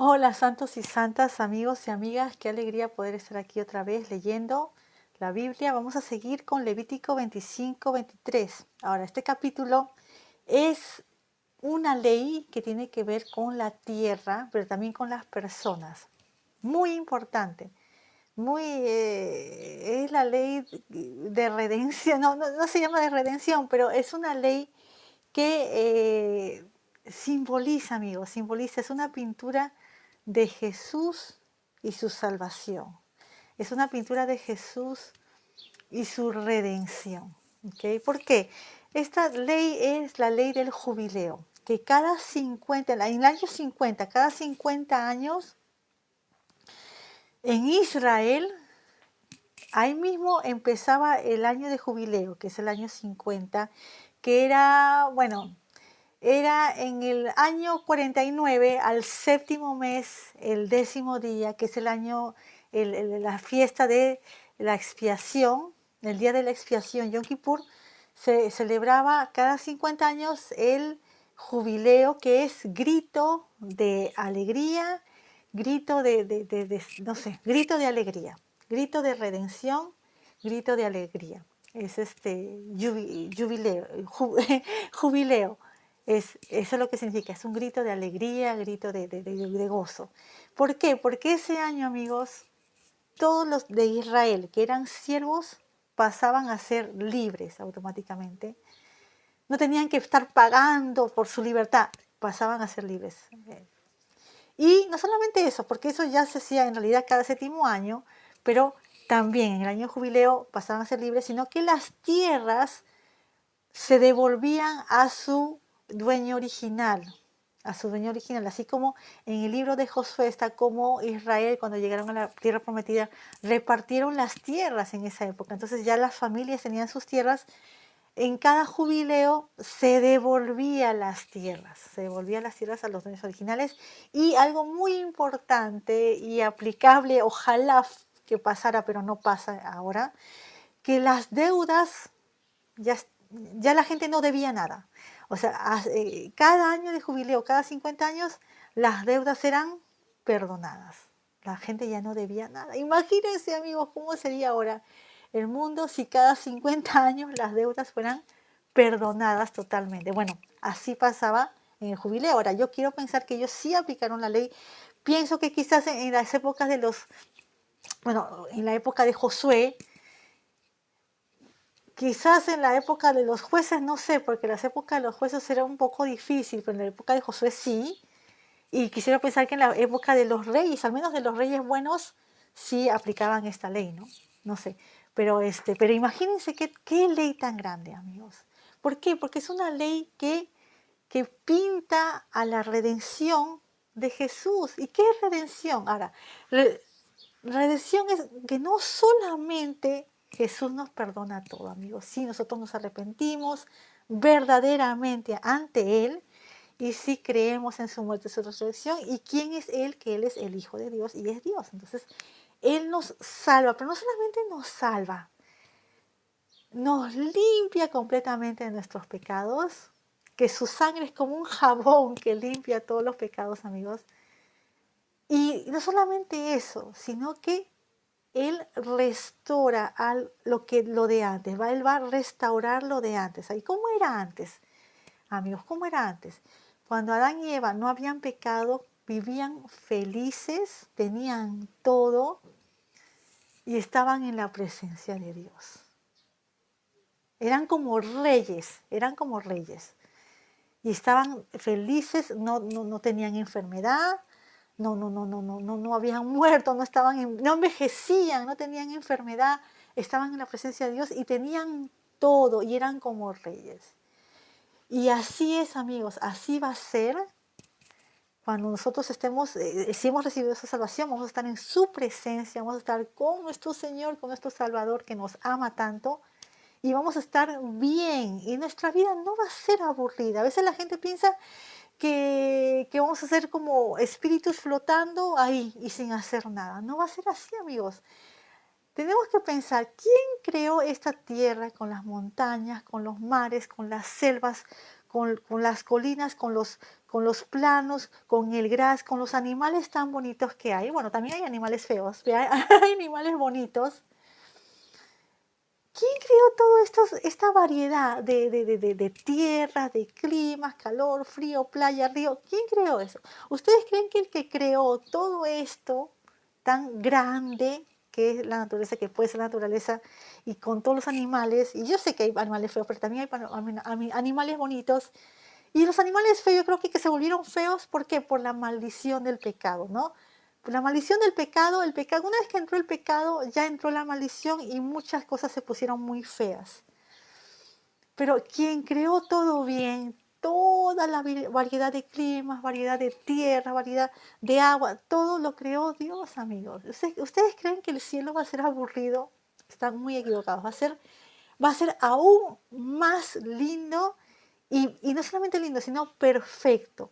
Hola santos y santas, amigos y amigas, qué alegría poder estar aquí otra vez leyendo la Biblia. Vamos a seguir con Levítico 25-23. Ahora, este capítulo es una ley que tiene que ver con la tierra, pero también con las personas. Muy importante. Es la ley de redención, no se llama de redención, pero es una ley que simboliza, amigos, simboliza, es una pintura de Jesús y su salvación. Es una pintura de Jesús y su redención. ¿Okay? ¿Por qué? Esta ley es la ley del jubileo, que cada 50, en el año 50, cada 50 años, en Israel, ahí mismo empezaba el año de jubileo, que es el año 50, que era, bueno, era en el año 49, al séptimo mes, el 10º día, que es el año, la fiesta de la expiación, el día de la expiación, Yom Kippur, se celebraba cada 50 años el jubileo, que es grito de alegría, grito no sé, grito de alegría, grito de redención, grito de alegría. Es jubileo, jubileo. Eso es lo que significa, es un grito de alegría, grito de gozo. ¿Por qué? Porque ese año, amigos, todos los de Israel que eran siervos pasaban a ser libres automáticamente. No tenían que estar pagando por su libertad, pasaban a ser libres. Y no solamente eso, porque eso ya se hacía en realidad cada séptimo año, pero también en el año jubileo pasaban a ser libres, sino que las tierras se devolvían a su dueño original, así como en el libro de Josué está como Israel cuando llegaron a la tierra prometida repartieron las tierras en esa época. Entonces ya las familias tenían sus tierras. En cada jubileo se devolvían las tierras a los dueños originales. Y algo muy importante y aplicable, ojalá que pasara, pero no pasa ahora, que las deudas ya, ya la gente no debía nada. O sea, cada año de jubileo, cada 50 años, las deudas eran perdonadas. La gente ya no debía nada. Imagínense, amigos, cómo sería ahora el mundo si cada 50 años las deudas fueran perdonadas totalmente. Bueno, así pasaba en el jubileo. Ahora, yo quiero pensar que ellos sí aplicaron la ley. Pienso que quizás en las épocas en la época de Josué, quizás en la época de los jueces, no sé, porque las épocas de los jueces era un poco difícil, pero en la época de Josué sí. Y quisiera pensar que en la época de los reyes, al menos de los reyes buenos, sí aplicaban esta ley, ¿no? No sé. Pero imagínense qué ley tan grande, amigos. ¿Por qué? Porque es una ley que pinta a la redención de Jesús. ¿Y qué es redención? Ahora, redención es que no solamente Jesús nos perdona todo, amigos. Si nosotros nos arrepentimos verdaderamente ante Él y si creemos en su muerte y su resurrección. ¿Y quién es Él? Que Él es el Hijo de Dios y es Dios. Entonces, Él nos salva, pero no solamente nos salva, nos limpia completamente de nuestros pecados, que su sangre es como un jabón que limpia todos los pecados, amigos. Y no solamente eso, sino que Él restaura lo de antes, Él va a restaurar lo de antes. ¿Y cómo era antes, amigos? ¿Cómo era antes? Cuando Adán y Eva no habían pecado, vivían felices, tenían todo y estaban en la presencia de Dios. Eran como reyes. Y estaban felices, no tenían enfermedad, no habían muerto, no envejecían, no tenían enfermedad, estaban en la presencia de Dios y tenían todo y eran como reyes. Y así es, amigos, así va a ser cuando nosotros estemos, si hemos recibido esa salvación, vamos a estar en su presencia, vamos a estar con nuestro Señor, con nuestro Salvador que nos ama tanto y vamos a estar bien y nuestra vida no va a ser aburrida. A veces la gente piensa que vamos a ser como espíritus flotando ahí y sin hacer nada. No va a ser así, amigos. Tenemos que pensar, ¿quién creó esta tierra con las montañas, con los mares, con las selvas, con las colinas, con los planos, con el gras, con los animales tan bonitos que hay. Bueno, también hay animales feos, pero hay animales bonitos. ¿Quién creó todo esto, esta variedad de tierras, de climas, calor, frío, playa, río? ¿Quién creó eso? ¿Ustedes creen que el que creó todo esto tan grande que es la naturaleza, que puede ser la naturaleza, y con todos los animales, y yo sé que hay animales feos, pero también hay animales bonitos, y los animales feos yo creo que se volvieron feos, ¿por qué? Por la maldición del pecado, ¿no? Por la maldición del pecado, una vez que entró el pecado, ya entró la maldición y muchas cosas se pusieron muy feas. Pero quien creó todo bien, toda la variedad de climas, variedad de tierra, variedad de agua, todo lo creó Dios, amigos. ¿Ustedes creen que el cielo va a ser aburrido? Están muy equivocados. Va a ser aún más lindo y no solamente lindo, sino perfecto.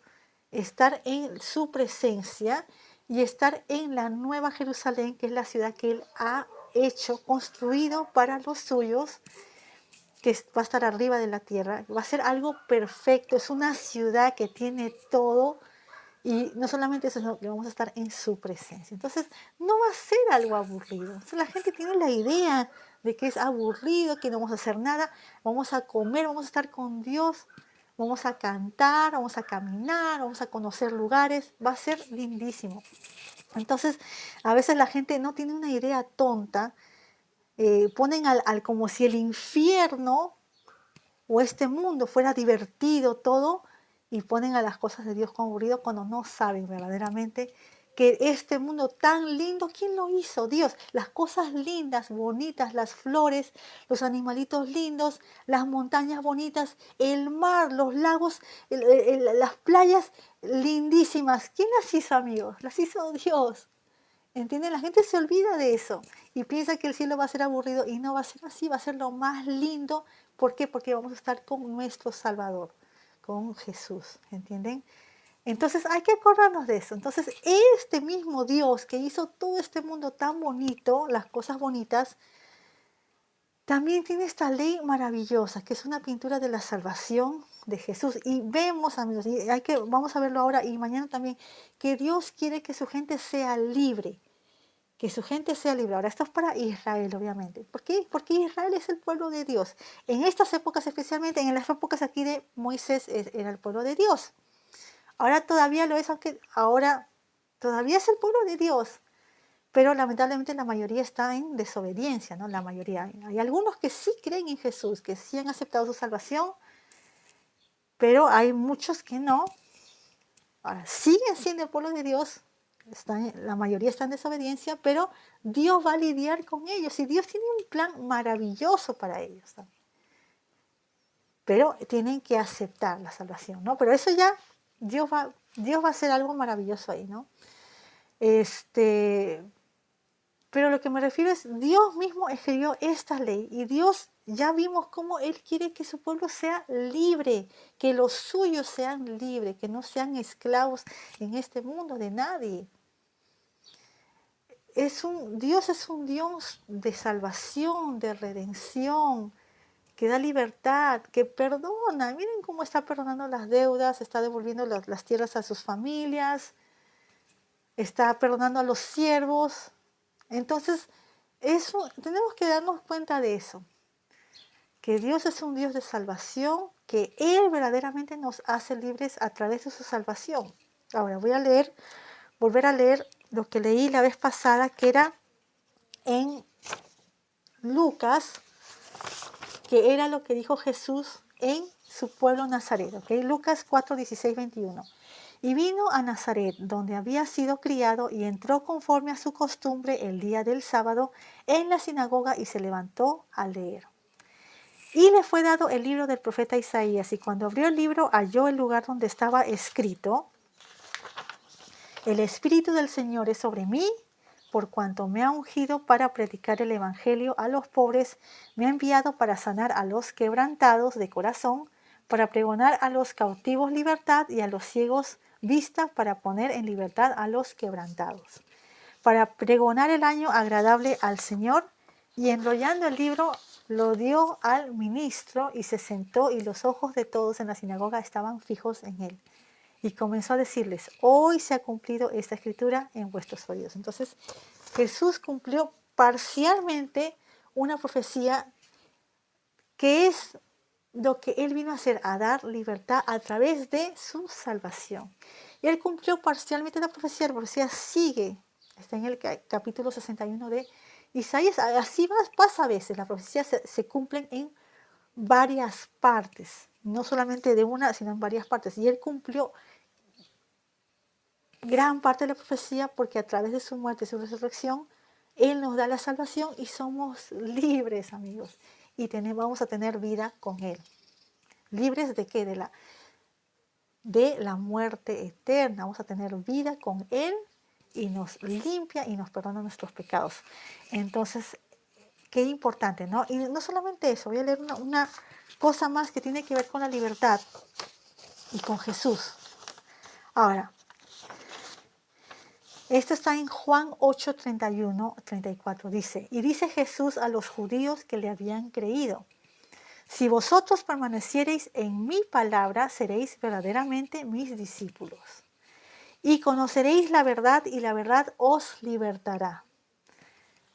Estar en su presencia y estar en la nueva Jerusalén, que es la ciudad que Él ha hecho, construido para los suyos, que va a estar arriba de la tierra. Va a ser algo perfecto. Es una ciudad que tiene todo. Y no solamente eso, sino que vamos a estar en su presencia. Entonces, no va a ser algo aburrido. Entonces, la gente tiene la idea de que es aburrido, que no vamos a hacer nada. Vamos a comer, vamos a estar con Dios, vamos a cantar, vamos a caminar, vamos a conocer lugares. Va a ser lindísimo. Entonces, a veces la gente no tiene una idea tonta. Ponen como si el infierno o este mundo fuera divertido todo y ponen a las cosas de Dios como aburrido cuando no saben verdaderamente que este mundo tan lindo, ¿quién lo hizo? Dios. Las cosas lindas, bonitas, las flores, los animalitos lindos, las montañas bonitas, el mar, los lagos, las playas lindísimas. ¿Quién las hizo, amigos? Las hizo Dios. ¿Entienden? La gente se olvida de eso y piensa que el cielo va a ser aburrido y no va a ser así, va a ser lo más lindo. ¿Por qué? Porque vamos a estar con nuestro Salvador, con Jesús, ¿entienden? Entonces hay que acordarnos de eso. Entonces este mismo Dios que hizo todo este mundo tan bonito, las cosas bonitas, también tiene esta ley maravillosa, que es una pintura de la salvación de Jesús. Y vemos, amigos, y vamos a verlo ahora y mañana también, que Dios quiere que su gente sea libre. Que su gente sea libre. Ahora, esto es para Israel, obviamente. ¿Por qué? Porque Israel es el pueblo de Dios. En estas épocas, especialmente en las épocas aquí de Moisés, era el pueblo de Dios. Ahora todavía lo es, aunque ahora todavía es el pueblo de Dios. Pero lamentablemente la mayoría está en desobediencia, ¿no? La mayoría. Hay algunos que sí creen en Jesús, que sí han aceptado su salvación, pero hay muchos que no. Ahora, siguen siendo el pueblo de Dios, la mayoría está en desobediencia, pero Dios va a lidiar con ellos y Dios tiene un plan maravilloso para ellos también. Pero tienen que aceptar la salvación, ¿no? Pero eso ya, Dios va a hacer algo maravilloso ahí, ¿no? Pero lo que me refiero es, Dios mismo escribió esta ley y Dios ya vimos cómo Él quiere que su pueblo sea libre, que los suyos sean libres, que no sean esclavos en este mundo de nadie. Dios es un Dios de salvación, de redención, que da libertad, que perdona. Miren cómo está perdonando las deudas, está devolviendo las tierras a sus familias, está perdonando a los siervos. Entonces, tenemos que darnos cuenta de eso, que Dios es un Dios de salvación, que Él verdaderamente nos hace libres a través de su salvación. Ahora voy a volver a leer lo que leí la vez pasada, que era en Lucas, que era lo que dijo Jesús en su pueblo Nazaret, ¿ok? Lucas 4, 16, 21. Y vino a Nazaret, donde había sido criado, y entró conforme a su costumbre el día del sábado en la sinagoga y se levantó a leer. Y le fue dado el libro del profeta Isaías, y cuando abrió el libro halló el lugar donde estaba escrito: El Espíritu del Señor es sobre mí, por cuanto me ha ungido para predicar el Evangelio a los pobres, me ha enviado para sanar a los quebrantados de corazón, para pregonar a los cautivos libertad y a los ciegos vista, para poner en libertad a los quebrantados, para pregonar el año agradable al Señor. Y enrollando el libro lo dio al ministro y se sentó, y los ojos de todos en la sinagoga estaban fijos en él. y comenzó a decirles: hoy se ha cumplido esta escritura en vuestros oídos. Entonces Jesús cumplió parcialmente una profecía que es lo que Él vino a hacer, a dar libertad a través de su salvación. Y Él cumplió parcialmente la profecía sigue, está en el capítulo 61 de Isaías. Así pasa a veces, las profecías se cumplen en varias partes, no solamente de una, sino en varias partes. Y Él cumplió gran parte de la profecía porque a través de su muerte y su resurrección, Él nos da la salvación y somos libres, amigos. Y vamos a tener vida con Él. ¿Libres de qué? De la muerte eterna. Vamos a tener vida con Él y nos limpia y nos perdona nuestros pecados. Entonces, qué importante, ¿no? Y no solamente eso, voy a leer una cosa más que tiene que ver con la libertad y con Jesús. Ahora, esto está en Juan 8, 31, 34. Dice: y dice Jesús a los judíos que le habían creído: si vosotros permaneciereis en mi palabra, seréis verdaderamente mis discípulos. Y conoceréis la verdad, y la verdad os libertará.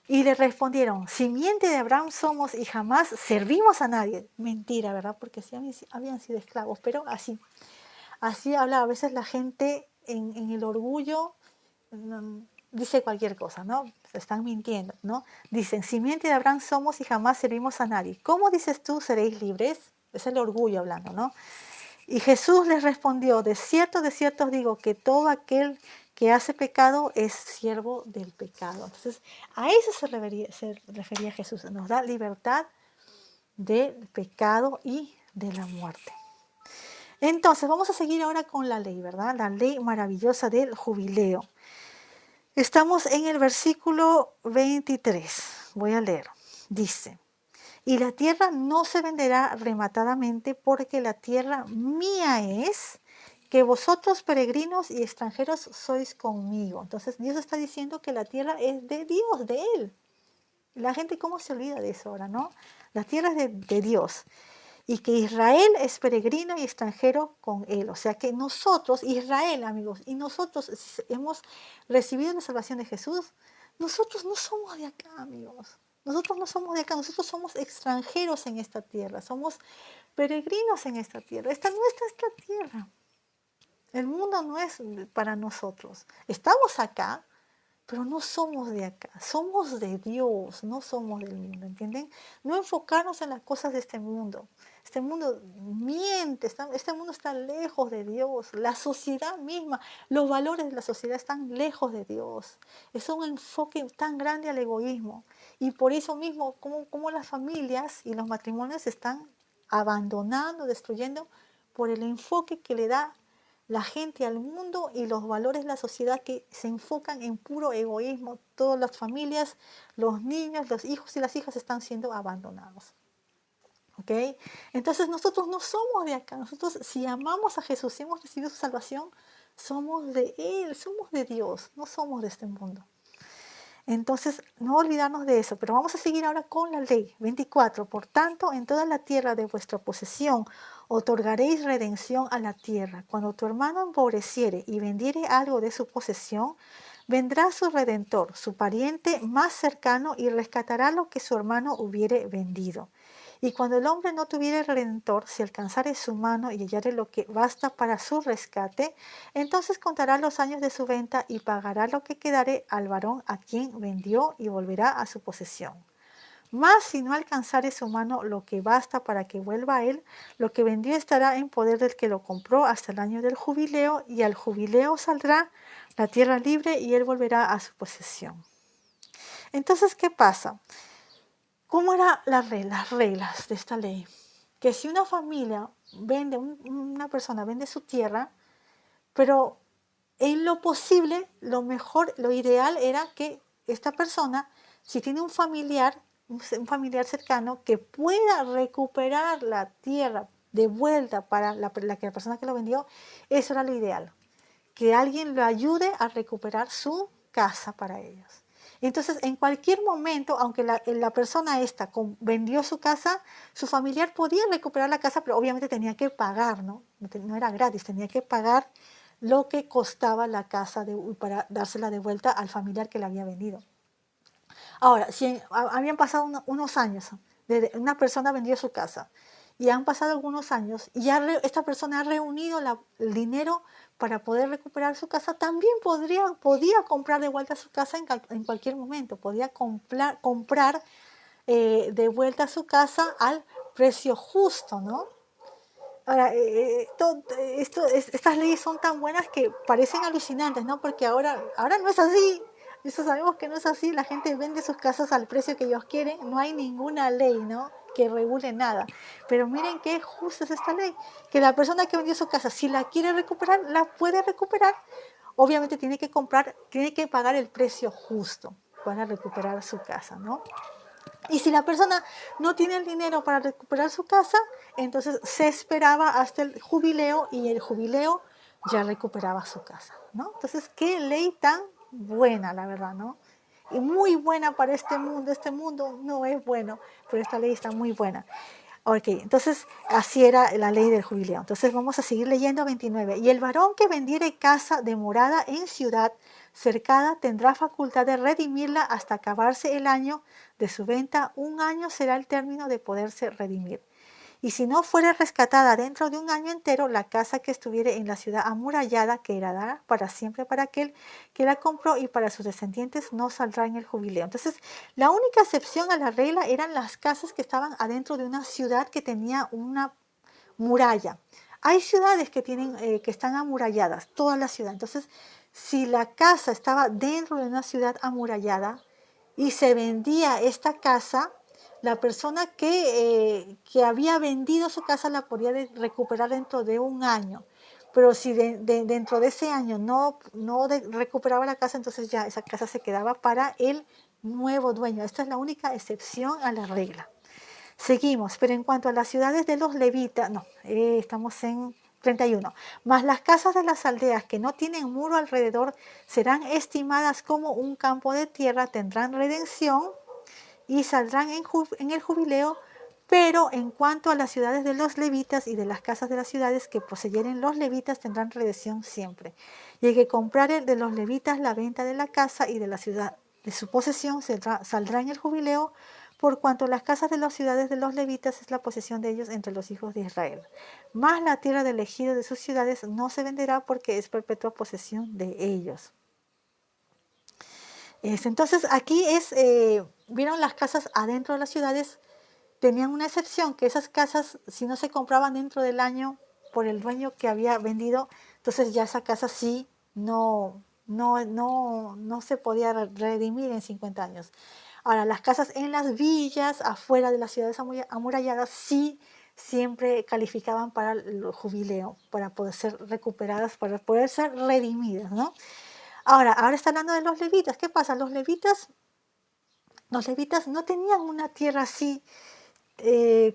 Y le respondieron: simiente de Abraham somos y jamás servimos a nadie. Mentira, ¿verdad? Porque sí habían sido esclavos, pero así habla a veces la gente en el orgullo. Dice cualquier cosa, ¿no? Se están mintiendo, ¿no? Dicen: simiente de Abraham somos y jamás servimos a nadie. ¿Cómo dices tú seréis libres? Es el orgullo hablando, ¿no? Y Jesús les respondió: de cierto os digo que todo aquel que hace pecado es siervo del pecado. Entonces, a eso se refería Jesús. Nos da libertad del pecado y de la muerte. Entonces, vamos a seguir ahora con la ley, ¿verdad? La ley maravillosa del jubileo. Estamos en el versículo 23. Voy a leer. Dice: y la tierra no se venderá rematadamente, porque la tierra mía es, que vosotros peregrinos y extranjeros sois conmigo. Entonces Dios está diciendo que la tierra es de Dios, de Él. La gente, ¿cómo se olvida de eso ahora, no? La tierra es de Dios. Y que Israel es peregrino y extranjero con Él. O sea que nosotros, Israel, amigos, y nosotros hemos recibido la salvación de Jesús, nosotros no somos de acá, amigos. Nosotros no somos de acá, nosotros somos extranjeros en esta tierra, somos peregrinos en esta tierra. Esta no es nuestra tierra. El mundo no es para nosotros. Estamos acá, pero no somos de acá, somos de Dios, no somos del mundo, ¿entienden? No enfocarnos en las cosas de este mundo. Este mundo miente, este mundo está lejos de Dios. La sociedad misma, los valores de la sociedad están lejos de Dios. Es un enfoque tan grande al egoísmo. Y por eso mismo, como las familias y los matrimonios se están abandonando, destruyendo, por el enfoque que le da la gente al mundo y los valores de la sociedad que se enfocan en puro egoísmo. Todas las familias, los niños, los hijos y las hijas están siendo abandonados. ¿Ok? Entonces nosotros no somos de acá. Nosotros, si amamos a Jesús, si hemos recibido su salvación, somos de Él, somos de Dios, no somos de este mundo. Entonces, no olvidarnos de eso, pero vamos a seguir ahora con la ley 24. Por tanto, en toda la tierra de vuestra posesión otorgaréis redención a la tierra. Cuando tu hermano empobreciere y vendiere algo de su posesión, vendrá su redentor, su pariente más cercano, y rescatará lo que su hermano hubiere vendido. Y cuando el hombre no tuviere redentor, si alcanzare su mano y hallare lo que basta para su rescate, entonces contará los años de su venta y pagará lo que quedare al varón a quien vendió, y volverá a su posesión. Mas si no alcanzare su mano lo que basta para que vuelva a él, lo que vendió estará en poder del que lo compró hasta el año del jubileo, y al jubileo saldrá la tierra libre y él volverá a su posesión. Entonces, ¿qué pasa? ¿Cómo eran las reglas de esta ley? Que si una familia vende, una persona vende su tierra, pero en lo posible, lo mejor, lo ideal era que esta persona, si tiene un familiar cercano, que pueda recuperar la tierra de vuelta para la persona que lo vendió, eso era lo ideal. Que alguien lo ayude a recuperar su casa para ellos. Entonces, en cualquier momento, aunque la persona esta vendió su casa, su familiar podía recuperar la casa, pero obviamente tenía que pagar, ¿no? No era gratis, tenía que pagar lo que costaba la casa para dársela de vuelta al familiar que la había vendido. Ahora, si habían pasado unos años, una persona vendió su casa y han pasado algunos años y ya esta persona ha reunido el dinero para poder recuperar su casa, también podía comprar de vuelta su casa en cualquier momento, podía comprar de vuelta su casa al precio justo, ¿no? Ahora, estas leyes son tan buenas que parecen alucinantes, ¿no? Porque ahora no es así. Eso sabemos que no es así. La gente vende sus casas al precio que ellos quieren. No hay ninguna ley, ¿no?, que regule nada. Pero miren qué justa es esta ley. Que la persona que vendió su casa, si la quiere recuperar, la puede recuperar. Obviamente tiene que pagar el precio justo para recuperar su casa, ¿no? Y si la persona no tiene el dinero para recuperar su casa, entonces se esperaba hasta el jubileo y el jubileo ya recuperaba su casa, ¿no? Entonces, qué ley tan buena, la verdad, ¿no? Y muy buena para este mundo. Este mundo no es bueno, pero esta ley está muy buena. Ok, entonces así era la ley del jubileo. Entonces vamos a seguir leyendo 29. Y el varón que vendiere casa de morada en ciudad cercada tendrá facultad de redimirla hasta acabarse el año de su venta. Un año será el término de poderse redimir. Y si no fuere rescatada dentro de un año entero, la casa que estuviere en la ciudad amurallada quedará para siempre para aquel que la compró y para sus descendientes no saldrá en el jubileo. Entonces, la única excepción a la regla eran las casas que estaban adentro de una ciudad que tenía una muralla. Hay ciudades que están amuralladas, toda la ciudad. Entonces, si la casa estaba dentro de una ciudad amurallada y se vendía esta casa, la persona que había vendido su casa la podía recuperar dentro de un año. Pero si dentro de ese año no recuperaba la casa, entonces ya esa casa se quedaba para el nuevo dueño. Esta es la única excepción a la regla. Seguimos, pero en cuanto a las ciudades de los levitas, no, estamos en 31. Mas las casas de las aldeas que no tienen muro alrededor serán estimadas como un campo de tierra, tendrán redención y saldrán en el jubileo. Pero en cuanto a las ciudades de los levitas y de las casas de las ciudades que poseyeren los levitas tendrán redención siempre. Y el que comprare de los levitas la venta de la casa y de la ciudad de su posesión saldrá en el jubileo, por cuanto las casas de las ciudades de los levitas es la posesión de ellos entre los hijos de Israel. Mas la tierra del ejido de sus ciudades no se venderá porque es perpetua posesión de ellos. Entonces aquí vieron las casas adentro de las ciudades, tenían una excepción, que esas casas, si no se compraban dentro del año por el dueño que había vendido, entonces ya esa casa sí no se podía redimir en 50 años. Ahora, las casas en las villas, afuera de las ciudades amuralladas, sí siempre calificaban para el jubileo, para poder ser recuperadas, para poder ser redimidas, ¿no? Ahora está hablando de los levitas. ¿Qué pasa? Los levitas no tenían una tierra así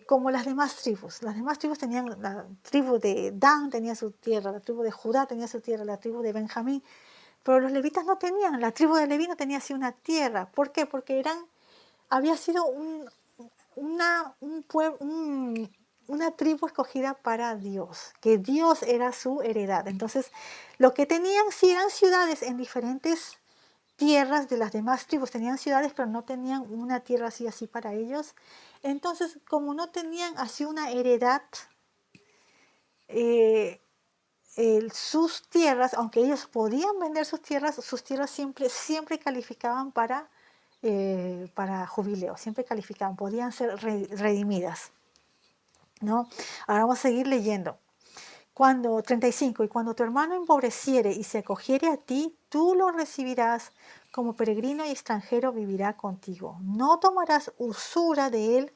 como las demás tribus. Las demás tribus tenían, la tribu de Dan tenía su tierra, la tribu de Judá tenía su tierra, la tribu de Benjamín, pero los levitas no tenían, la tribu de Leví no tenía así una tierra. ¿Por qué? Porque había sido una tribu escogida para Dios, que Dios era su heredad. Entonces, lo que tenían sí eran ciudades en diferentes tierras de las demás tribus, tenían ciudades, pero no tenían una tierra así para ellos. Entonces, como no tenían así una heredad, sus tierras, aunque ellos podían vender sus tierras siempre calificaban para jubileo, siempre calificaban, podían ser redimidas, ¿no? Ahora vamos a seguir leyendo. 35, y cuando tu hermano empobreciere y se acogiere a ti, tú lo recibirás como peregrino y extranjero, vivirá contigo. No tomarás usura de él,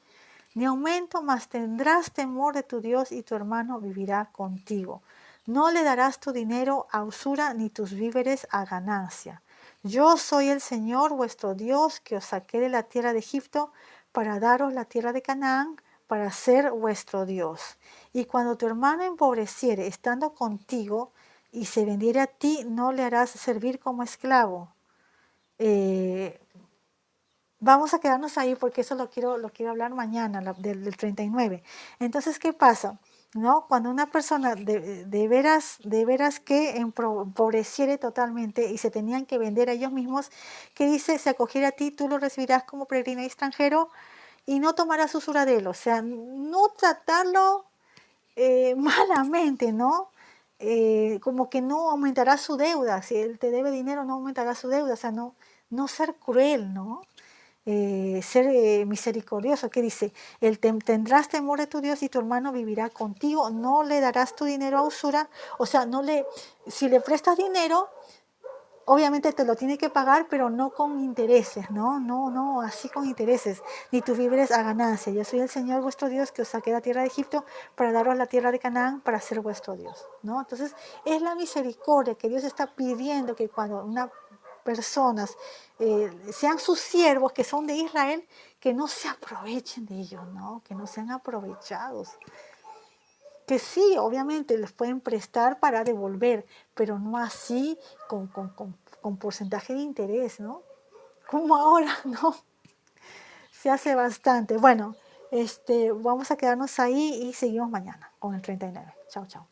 ni aumento, mas tendrás temor de tu Dios y tu hermano vivirá contigo. No le darás tu dinero a usura ni tus víveres a ganancia. Yo soy el Señor vuestro Dios que os saqué de la tierra de Egipto para daros la tierra de Canaán, para ser vuestro Dios. Y cuando tu hermano empobreciere estando contigo y se vendiere a ti, no le harás servir como esclavo. Vamos a quedarnos ahí porque eso lo quiero hablar mañana, del 39. Entonces, ¿qué pasa? ¿no? Cuando una persona de veras que empobreciere totalmente y se tenían que vender a ellos mismos, que dice, se acogiera a ti, tú lo recibirás como peregrino extranjero y no tomarás usura de él, o sea, no tratarlo malamente, ¿no? Como que no aumentará su deuda, si él te debe dinero no aumentará su deuda, o sea, no ser cruel, ¿no? Ser misericordioso, que dice, tendrás temor de tu Dios y tu hermano vivirá contigo, no le darás tu dinero a usura, o sea, si le prestas dinero, obviamente te lo tiene que pagar, pero no con intereses, ¿no? No, así con intereses, ni tus víveres a ganancia. Yo soy el Señor vuestro Dios que os saqué de la tierra de Egipto para daros la tierra de Canaán para ser vuestro Dios, ¿no? Entonces, es la misericordia que Dios está pidiendo que cuando una personas sean sus siervos que son de Israel, que no se aprovechen de ellos, ¿no? Que no sean aprovechados. Que sí, obviamente les pueden prestar para devolver, pero no así con porcentaje de interés, ¿no? Como ahora, ¿no? Se hace bastante. Bueno, vamos a quedarnos ahí y seguimos mañana con el 39. Chao, chao.